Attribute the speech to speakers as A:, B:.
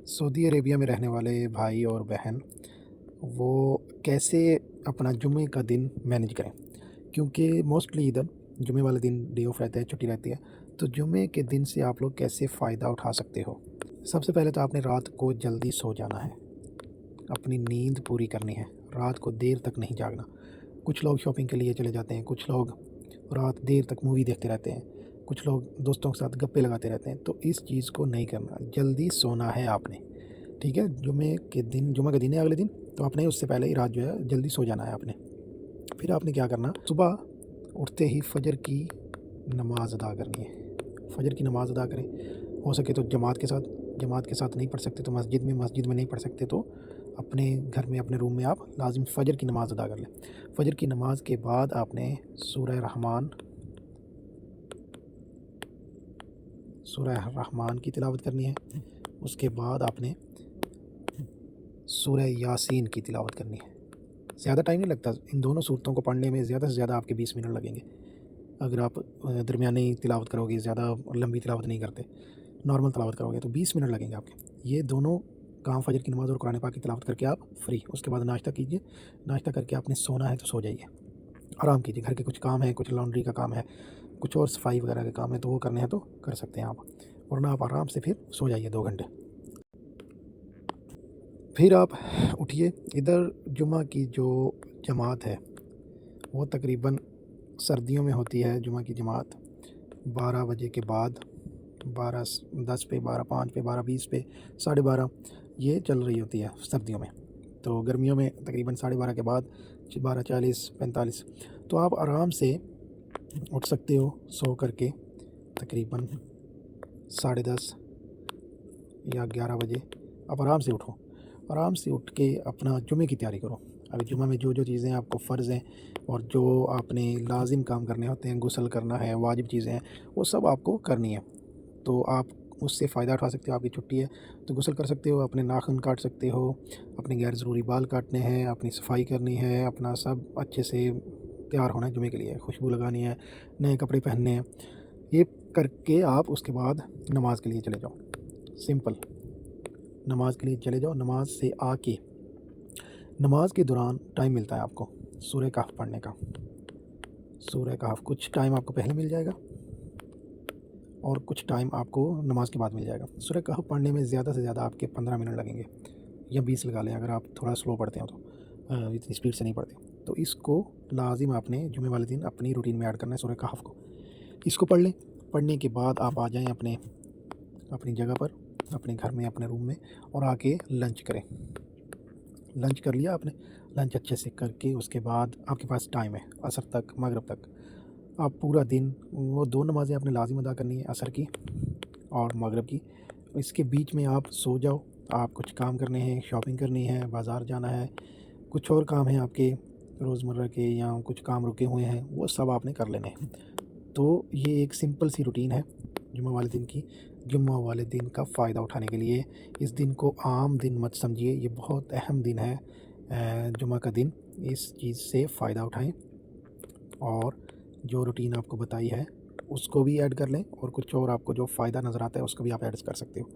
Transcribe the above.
A: Saudi Arabia में रहने वाले भाई और बहन वो कैसे अपना जुमे का दिन मैनेज करें, क्योंकि मोस्टली इधर जुमे वाले दिन डे ऑफ रहता है, छुट्टी रहती है। तो जुमे के दिन से आप लोग कैसे फ़ायदा उठा सकते हो? सबसे पहले तो आपने रात को जल्दी सो जाना है, अपनी नींद पूरी करनी है, रात को देर तक नहीं जागना। कुछ लोग शॉपिंग के लिए चले जाते हैं, कुछ लोग रात देर तक मूवी देखते रहते हैं, कुछ लोग दोस्तों के साथ गप्पे लगाते रहते हैं। तो इस चीज़ को नहीं करना, जल्दी सोना है आपने। ठीक है, जुमे का दिन है अगले दिन, तो आपने उससे पहले ही रात जो है जल्दी सो जाना है आपने। फिर आपने क्या करना, सुबह उठते ही फ़जर की नमाज़ अदा करनी है। फ़जर की नमाज़ अदा करें, हो सके तो जमात के साथ नहीं पढ़ सकते तो मस्जिद में नहीं पढ़ सकते तो अपने घर में अपने रूम में आप लाज़िम फ़जर की नमाज़ अदा कर लें। फ़जर की नमाज़ के बाद आपने सूरह रहमान की तिलावत करनी है। उसके बाद आपने सूरह यासीन की तिलावत करनी है। ज़्यादा टाइम नहीं लगता, इन दोनों सूरतों को पढ़ने में ज़्यादा से ज़्यादा आपके 20 मिनट लगेंगे। अगर आप दरमियानी तिलावत करोगे, ज़्यादा लंबी तिलावत नहीं करते, नॉर्मल तिलावत करोगे तो 20 मिनट लगेंगे आपके। ये दोनों काम फ़जर की नमाज़ और कुरान पाक की तिलावत करके आप फ्री। उसके बाद नाश्ता कीजिए, नाश्ता करके आपने सोना है तो सो जाइए, आराम कीजिए। घर के कुछ काम है, कुछ लॉन्ड्री का काम है, कुछ और सफाई वगैरह के काम है, तो वो करने हैं तो कर सकते हैं आप, वरना आप आराम से फिर सो जाइए 2 घंटे। फिर आप उठिए। इधर जुमा की जो जमात है वो तकरीबन सर्दियों में होती है। जुमा की जमात 12 बजे के बाद, 12:10 पे, 12:05 पे, 12:20 पे, 12:30 ये चल रही होती है सर्दियों में। तो गर्मियों में तकरीबन 12:30 के बाद 12:40, 45। तो आप आराम से उठ सकते हो सो करके, तकरीबन 10:30 या 11 बजे आप आराम से उठो। आराम से उठ के अपना जुमे की तैयारी करो। अभी जुमा में जो चीज़ें आपको फ़र्ज़ हैं और जो आपने लाज़िम काम करने होते हैं, गुस्ल करना है, वाजिब चीज़ें हैं, वो सब आपको करनी है। तो आप उससे फ़ायदा उठा सकते हो। आपकी छुट्टी है तो गुस्ल कर सकते हो, अपने नाखून काट सकते हो, अपने गैर ज़रूरी बाल काटने हैं, अपनी सफाई करनी है, अपना सब अच्छे से तैयार होना है जुमे के लिए, खुशबू लगानी है, नए कपड़े पहनने हैं। ये करके आप उसके बाद नमाज़ के लिए चले जाओ। सिंपल, नमाज़ के लिए चले जाओ। नमाज़ से आके, नमाज़ के दौरान टाइम मिलता है आपको सूरह कहफ पढ़ने का। सूरह कहफ कुछ टाइम आपको पहले मिल जाएगा और कुछ टाइम आपको नमाज़ के बाद मिल जाएगा। सूरह कहफ पढ़ने में ज़्यादा से ज़्यादा आपके 15 मिनट लगेंगे या 20 लगा लें, अगर आप थोड़ा स्लो पढ़ते हो तो, इतनी स्पीड से नहीं पढ़ते। तो इसको लाज़िम आपने जुमे वाले दिन अपनी रूटीन में ऐड करना है सूरह कहफ को। इसको पढ़ लें। पढ़ने के बाद आप आ जाएँ अपनी जगह पर, अपने घर में, अपने रूम में, और आके लंच करें। लंच कर लिया आपने, लंच अच्छे से करके उसके बाद आपके पास टाइम है असर तक, मगरिब तक। आप पूरा दिन वो 2 नमाज़ें आपने लाज़िम अदा करनी है, असर की और मगरिब की। इसके बीच में आप सो जाओ। आप कुछ काम करने हैं, शॉपिंग करनी है, बाज़ार जाना है, कुछ और काम हैं आपके रोज़मर्रा के, या कुछ काम रुके हुए हैं, वो सब आपने कर लेने हैं। तो ये एक सिंपल सी रूटीन है जुम्मा वाले दिन की। जुम्मा वाले दिन का फ़ायदा उठाने के लिए, इस दिन को आम दिन मत समझिए, ये बहुत अहम दिन है, जुम्मा का दिन। इस चीज़ से फ़ायदा उठाएं और जो रूटीन आपको बताई है उसको भी ऐड कर लें, और कुछ और आपको जो फ़ायदा नज़र आता है उसको भी आप ऐड कर सकते हो।